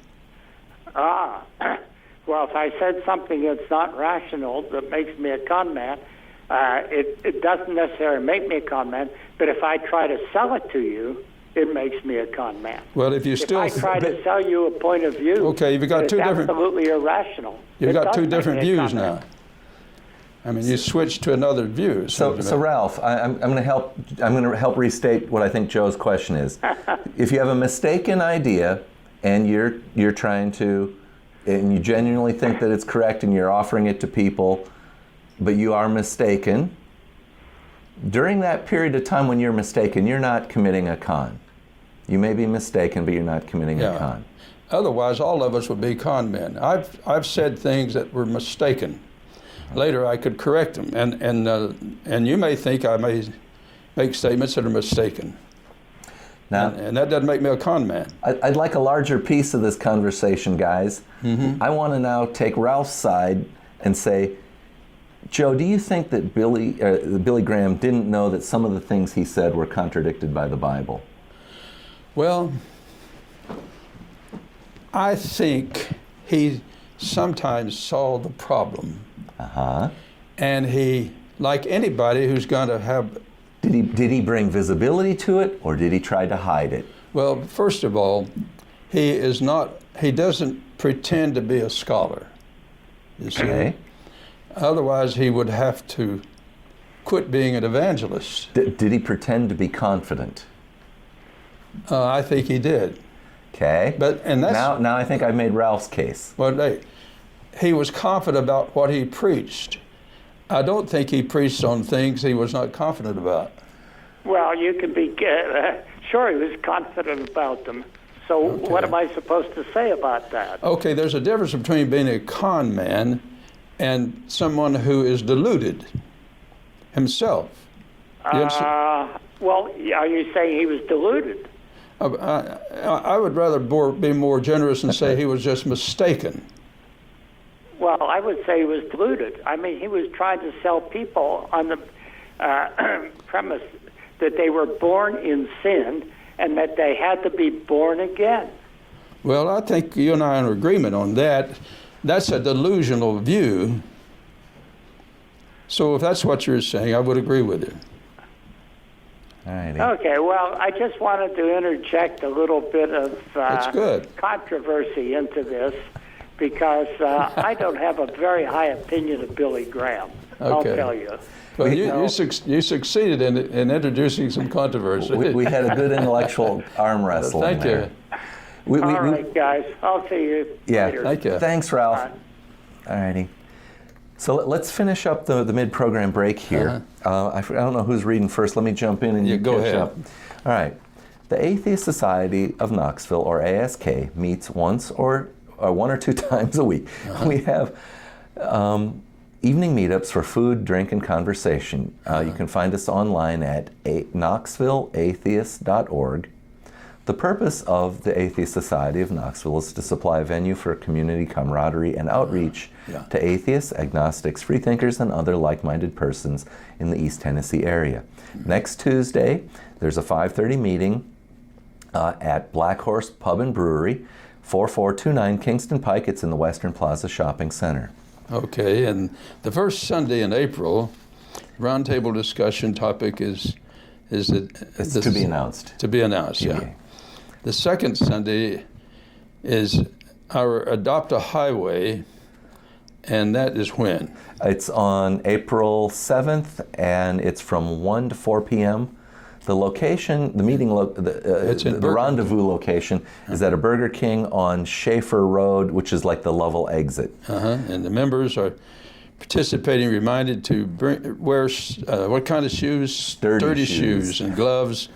Well, if I said something that's not rational that makes me a con man, it doesn't necessarily make me a con man, but if I try to sell it to you, it makes me a con man. Well, if you still... If I try to sell you a point of view, okay, you've got two different... absolutely irrational. You've got two different views now. I mean, you switched to another view. So Ralph, I'm going to help restate what I think Joe's question is. If you have a mistaken idea and you're trying to, and you genuinely think that it's correct and you're offering it to people, but you are mistaken, during that period of time when you're mistaken, you're not committing a con. You may be mistaken, but you're not committing a con. Otherwise, all of us would be con men. I've said things that were mistaken. Later, I could correct them, and you may think I may make statements that are mistaken. Now, and that doesn't make me a con man. I'd like a larger piece of this conversation, guys. I want to now take Ralph's side and say, Joe, do you think that Billy Graham didn't know that some of the things he said were contradicted by the Bible? Well, I think he sometimes saw the problem. And he, like anybody who's going to have... Did he bring visibility to it, or did he try to hide it? Well, first of all, he doesn't pretend to be a scholar. You see? Okay. Otherwise, he would have to quit being an evangelist. Did he pretend to be confident? I think he did. Okay. Now I think I've made Ralph's case. Well, he was confident about what he preached. I don't think he preached on things he was not confident about. Well, you can be sure he was confident about them. So what am I supposed to say about that? Okay, there's a difference between being a con man and someone who is deluded himself. Well, are you saying he was deluded? I would rather be more generous and say he was just mistaken. Well, I would say he was deluded. I mean, he was trying to sell people on the premise that they were born in sin and that they had to be born again. Well, I think you and I are in agreement on that. That's a delusional view. So if that's what you're saying, I would agree with you. Alrighty. Okay, well, I just wanted to interject a little bit of That's good. Controversy into this because I don't have a very high opinion of Billy Graham. I'll tell you. Well, you succeeded in introducing some controversy. We had a good intellectual arm wrestle. Thank you. All right, guys. I'll see you later. Thank you. Thanks, Ralph. All righty. So let's finish up the mid-program break here. I don't know who's reading first. Let me jump in and you go catch ahead. up. All right. The Atheist Society of Knoxville, or ASK, meets one or two times a week. We have evening meetups for food, drink, and conversation. You can find us online at knoxvilleatheist.org. The purpose of the Atheist Society of Knoxville is to supply a venue for community camaraderie and outreach to atheists, agnostics, freethinkers, and other like-minded persons in the East Tennessee area. Next Tuesday, there's a 5:30 meeting at Black Horse Pub and Brewery, 4429 Kingston Pike. It's in the Western Plaza Shopping Center. Okay, and the first Sunday in April, roundtable discussion topic is to be announced. To be announced, yeah. Okay. The second Sunday is our Adopt a Highway, and that is when? It's on April 7th, and it's from 1 to 4 p.m. The location, the meeting, the rendezvous location is at a Burger King on Schaefer Road, which is like the Lovell exit. And the members are participating reminded to wear what kind of shoes? Sturdy shoes and gloves.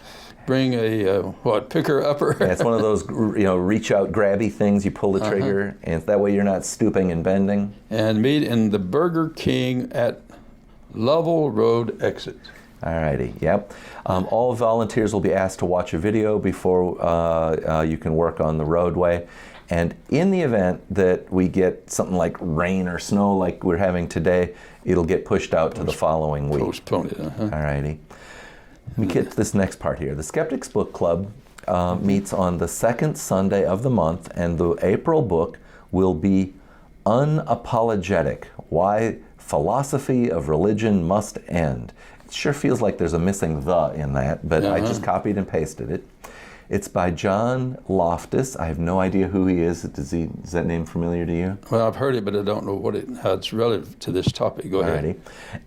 Bring a picker upper. Yeah, it's one of those reach out grabby things. You pull the trigger, and that way you're not stooping and bending. And meet in the Burger King at Lovell Road exit. Alrighty, yep. All volunteers will be asked to watch a video before you can work on the roadway. And in the event that we get something like rain or snow like we're having today, it'll get pushed out to the following week. Postpone it. Alrighty. Let me get to this next part here. The Skeptics Book Club meets on the second Sunday of the month, and the April book will be Unapologetic: Why Philosophy of Religion Must End. It sure feels like there's a missing "the" in that, but I just copied and pasted it. It's by John Loftus. I have no idea who he is. Is that name familiar to you? Well, I've heard it, but I don't know how it's relative to this topic. Go ahead. Alrighty.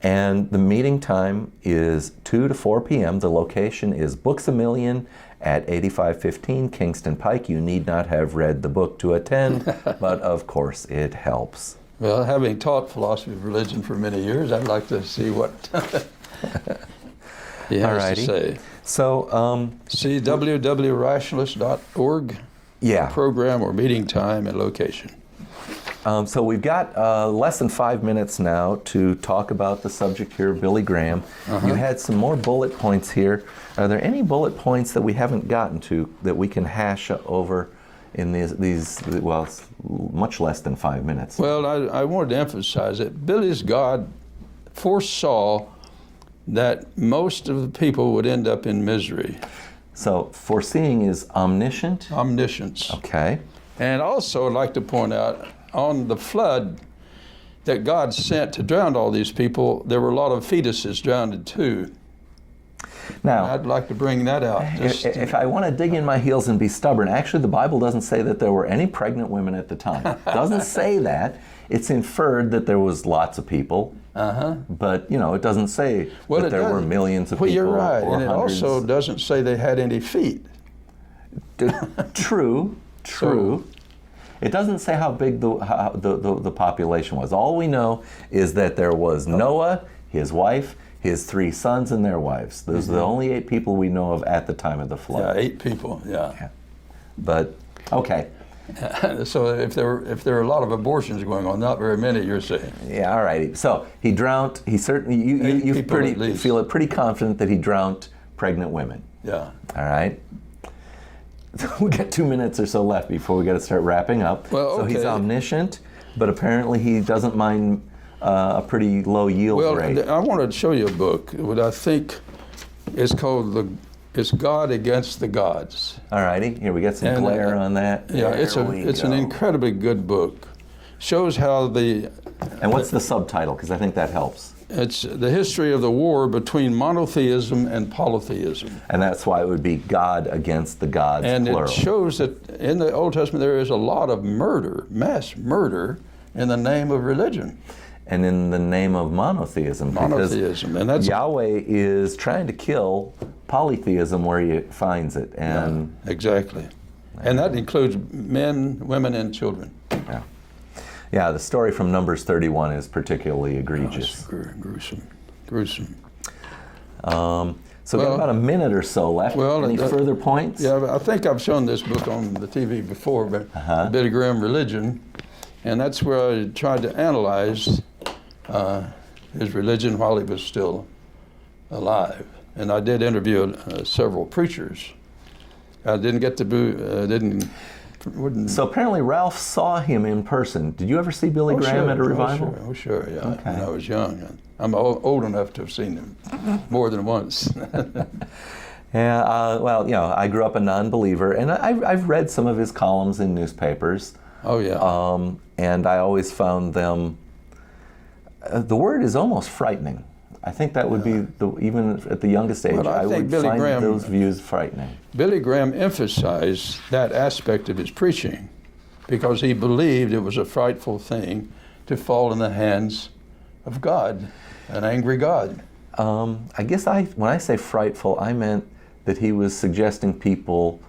And the meeting time is 2 to 4 p.m. The location is Books A Million at 8515 Kingston Pike. You need not have read the book to attend, but of course it helps. Well, having taught philosophy of religion for many years, I'd like to see what he has to say. So, see www.rationalist.org. program or meeting time and location. So we've got less than 5 minutes now to talk about the subject here, Billy Graham. You had some more bullet points here. Are there any bullet points that we haven't gotten to that we can hash over in these well, much less than 5 minutes? Well, I wanted to emphasize that Billy's God foresaw that most of the people would end up in misery. So foreseeing is omniscient? Omniscience. Okay. And also I'd like to point out, on the flood that God sent to drown all these people, there were a lot of fetuses drowned too. Now, I'd like to bring that out. If I want to dig in my heels and be stubborn, actually the Bible doesn't say that there were any pregnant women at the time. It doesn't say that. It's inferred that there was lots of people. But, it doesn't say that there were millions of people. Well, you're right. Or and it hundreds. also doesn't say they had any feet. True. So, it doesn't say how big the population was. All we know is that there was Noah, his wife, his 3 sons, and their wives. Those are the only 8 people we know of at the time of the flood. Yeah, 8 people, yeah. But, okay. So if there are a lot of abortions going on, not very many, you're saying. Yeah, all right. So he drowned, he certainly, you feel it pretty confident that he drowned pregnant women. Yeah. All right. We got 2 minutes or so left before we got to start wrapping up. Well, So okay. he's omniscient, but apparently he doesn't mind a pretty low yield rate. Well, I wanted to show you a book, what I think is called It's God Against the Gods. All righty, here we got some glare on that. Yeah, it's an incredibly good book. Shows how And what's the subtitle? Because I think that helps. It's the history of the war between monotheism and polytheism. And that's why it would be God against the gods, And plural. it shows that in the Old Testament there is a lot of murder, mass murder, in the name of religion. And in the name of monotheism. Monotheism, and that's Yahweh is trying to kill polytheism where he finds it. And exactly. And that includes men, women, and children. Yeah, the story from Numbers 31 is particularly egregious. Gruesome. So we've got about a minute or so left. Any further points? Yeah, I think I've shown this book on the TV before, but Billy Graham Religion, and that's where I tried to analyze his religion while he was still alive. And I did interview several preachers. I didn't get to So apparently Ralph saw him in person. Did you ever see Billy Graham at a revival? Oh, sure, yeah. Okay. When I was young. I'm old enough to have seen him more than once. Yeah, well, I grew up a non-believer, and I've read some of his columns in newspapers. Oh, yeah. And I always found them, the word is almost frightening. I think that would be, even at the youngest age, I would find those views frightening. Billy Graham emphasized that aspect of his preaching because he believed it was a frightful thing to fall in the hands of God, an angry God. I guess when I say frightful, I meant that he was suggesting people,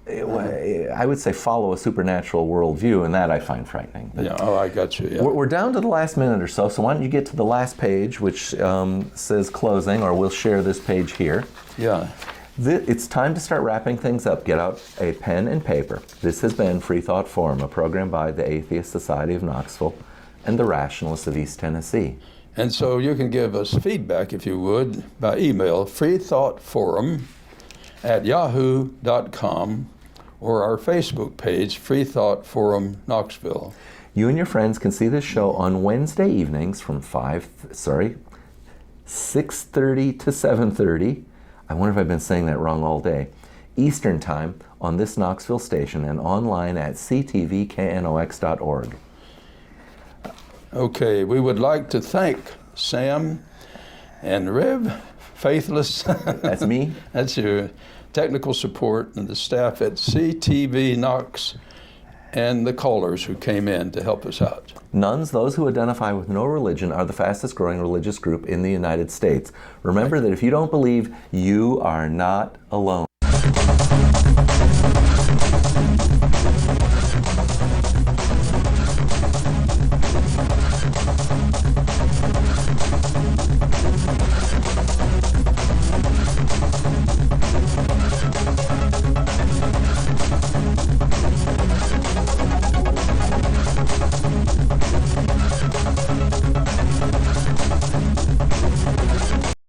I would say, follow a supernatural worldview, and that I find frightening. But I got you. Yeah. We're down to the last minute or so why don't you get to the last page, which says closing, or we'll share this page here. Yeah. It's time to start wrapping things up. Get out a pen and paper. This has been Freethought Forum, a program by the Atheist Society of Knoxville and the Rationalists of East Tennessee. And so you can give us feedback, if you would, by email, freethoughtforum@yahoo.com, or our Facebook page, Freethought Forum Knoxville. You and your friends can see this show on Wednesday evenings from 6:30 to 7:30. I wonder if I've been saying that wrong all day. Eastern Time on this Knoxville station and online at ctvknox.org. Okay, we would like to thank Sam and Rev Faithless. That's me. That's your technical support, and the staff at CTV Knox, and the callers who came in to help us out. Nuns, those who identify with no religion, are the fastest growing religious group in the United States. Remember that if you don't believe, you are not alone.